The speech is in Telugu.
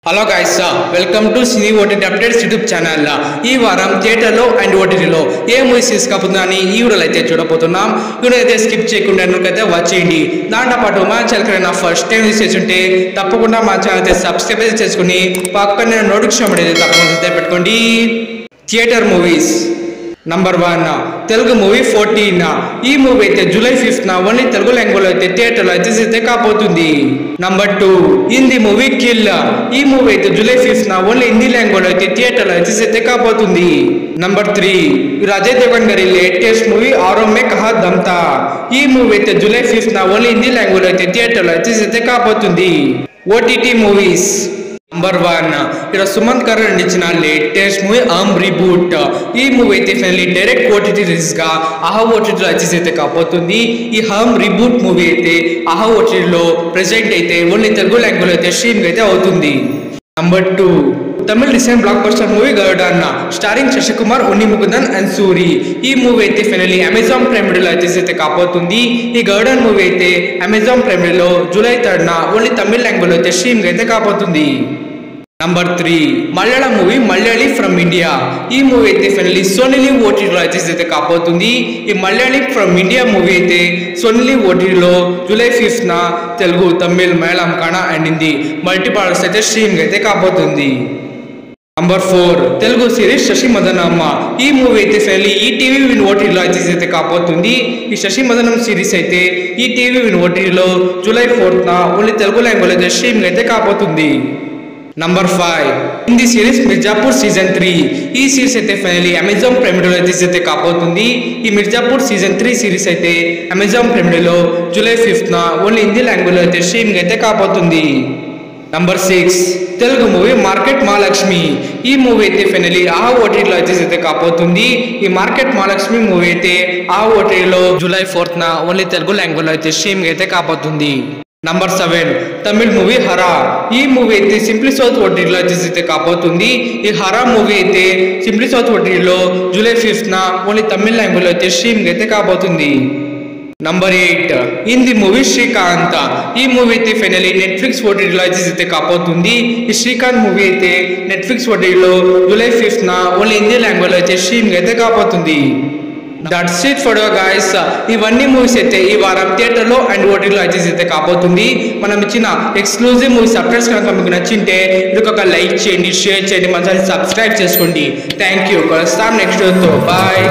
Hello guys, welcome to cine OTT updates YouTube channel. ఈ వారం థియేటర్లో అండ్ ఓటీటీలో ఏ మూవీస్ తీసుకపోతుందని ఈ వీడియోలో అయితే చూడబోతున్నాం. వీడియో అయితే స్కిప్ చేయకుండా అయితే వాచ్ చేయండి. దాంతోపాటు మా ఛానల్ ఫస్ట్ టైం యూస్ చేస్తుంటే తప్పకుండా మా ఛానల్ అయితే సబ్స్క్రైబ్ చేసుకుని పక్కన నోటిఫికేషన్ అనేది తప్పకుండా పెట్టుకోండి. Theatre movies number 1 Telugu movie 14. ఈ మూవీ అయితే July 5th only Telugu language అయితే థియేటర్లో అయితే కాబోతుంది. Number 2 Hindi movie kill. ఈ మూవీ అయితే July 5th only Hindi language అయితే థియేటర్లో అయితే కాబోతుంది. నంబర్ 3 అజయ్ దేవగన్ గారి లేటెస్ట్ మూవీ ఆరో మే కహా దమ్ థా. ఈ మూవీ అయితే July 5th only Hindi language అయితే థియేటర్లో అయితే కాబోతుంది. ఓటీటీ మూవీస్ నంబర్ 1 సుమంత్ గారు నటించిన లేటెస్ట్ మూవీ రీబూట్. ఈ మూవీ అయితే ఫైనల్లీ డైరెక్ట్ ఓటీటీ రిలీజ్ గా ఆహా ఓటీటీలో అయితే కాబోతుంది. ఈ రీబూట్ మూవీ అయితే ఆహా ఓటీటీలో ప్రెసెంట్ అయితే ఓన్లీ తెలుగు లాంగ్వేజ్ అయితే స్ట్రీమ్ అయితే అవుతుంది. Number 2 Tamil recent blockbuster movie Garudan starring Sasikumar, Unni Mukundan and Soori. ఈ మూవీ అయితే ఫైనల్లీ అమెజాన్ ప్రైమ్ వీడియోలో అయితే కాబోతుంది. ఈ గరుడన్ మూవీ అయితే అమెజాన్ ప్రైమ్ వీడియోలో జూలై 3 ఓన్లీ తమిళ లాంగ్వేజ్ అయితే స్ట్రీమ్ అయితే కాబోతుంది. Number 3 Malayalam movie Malayali from India. ఈ మూవీ అయితే ఫైనల్లీ సోనీ లివ్ ఓటీటీలో అయితే కాబోతుంది. ఈ మలయాళీ ఫ్రమ్ ఇండియా మూవీ అయితే సోనీ లివ్ ఓటీటీలో July 5th Telugu, Tamil, Malayalam, Kannada and Hindi multiplex అయితే స్ట్రీమ్ అయితే కాబోతుంది. Number 4 Telugu series Sasi Madanamma. ఈ మూవీ అయితే ఫైనల్లీ ఈ టీవీ విన్ ఓటీటీలో అయితే కాబోతుంది. ఈ శశి మదనం సిరీస్ అయితే ఈ టీవీ విన్ ఓటీటీలో July 4th only Telugu language అయితే స్ట్రీమ్ అయితే కాబోతుంది. Number 5 Hindi series Mirzapur season 3. ఈ సిరీస్ అయితే ఫైనల్లీ అమెజాన్ ప్రైమ్ వీడియోలో అయితే కాబోతుంది. ఈ మిర్జాపూర్ సీజన్ 3 సిరీస్ అయితే అమెజాన్ ప్రైమ్ వీడియోలో July 5th only Hindi language అయితే స్ట్రీమ్ అయితే కాబోతుంది. Number 6 Telugu movie market Mahalakshmi. ఈ మూవీ అయితే ఫైనల్లీ ఆహా ఓటీటీలో అయితే కాబోతుంది. ఈ మార్కెట్ మహాలక్ష్మి మూవీ అయితే ఆహా ఓటీటీలో July 4th only Telugu language అయితే స్ట్రీమ్ అయితే కాబోతుంది. Number 7 Tamil movie Hara. ఈ మూవీ అయితే సింప్లీ సౌత్ ఓటీటీలో అయితే కాబోతుంది. ఈ హరా మూవీ అయితే సింప్లీ సౌత్ ఓటీటీలో July 5th only Tamil language అయితే స్ట్రీమ్ అయితే కాబోతుంది. Number 8 Hindi movie Srikanth. ఈ మూవీ అయితే ఫైనల్లీ నెట్ఫ్లిక్స్ ఓటీటీలో అయితే కాబోతుంది. ఈ శ్రీకాంత్ మూవీ అయితే నెట్ఫ్లిక్స్ ఓటీటీలో July 5th only Hindi language అయితే స్ట్రీమ్ అయితే కాబోతుంది. That's it for guys. ఇవన్నీ మూవీస్ అయితే ఈ వారం థియేటర్లో అండ్ ఓటీటీలో అయితే కాబోతుంది. మనం ఇచ్చిన ఎక్స్క్లూజివ్ మూవీస్ అప్డేట్స్ కనుక మీకు నచ్చింటే ఇది ఒక లైక్ చేయండి, షేర్ చేయండి, మన ఛానల్ సబ్స్క్రైబ్ చేసుకోండి. Thank you. కలుస్తాం నెక్స్ట్ వీడియోతో. బాయ్.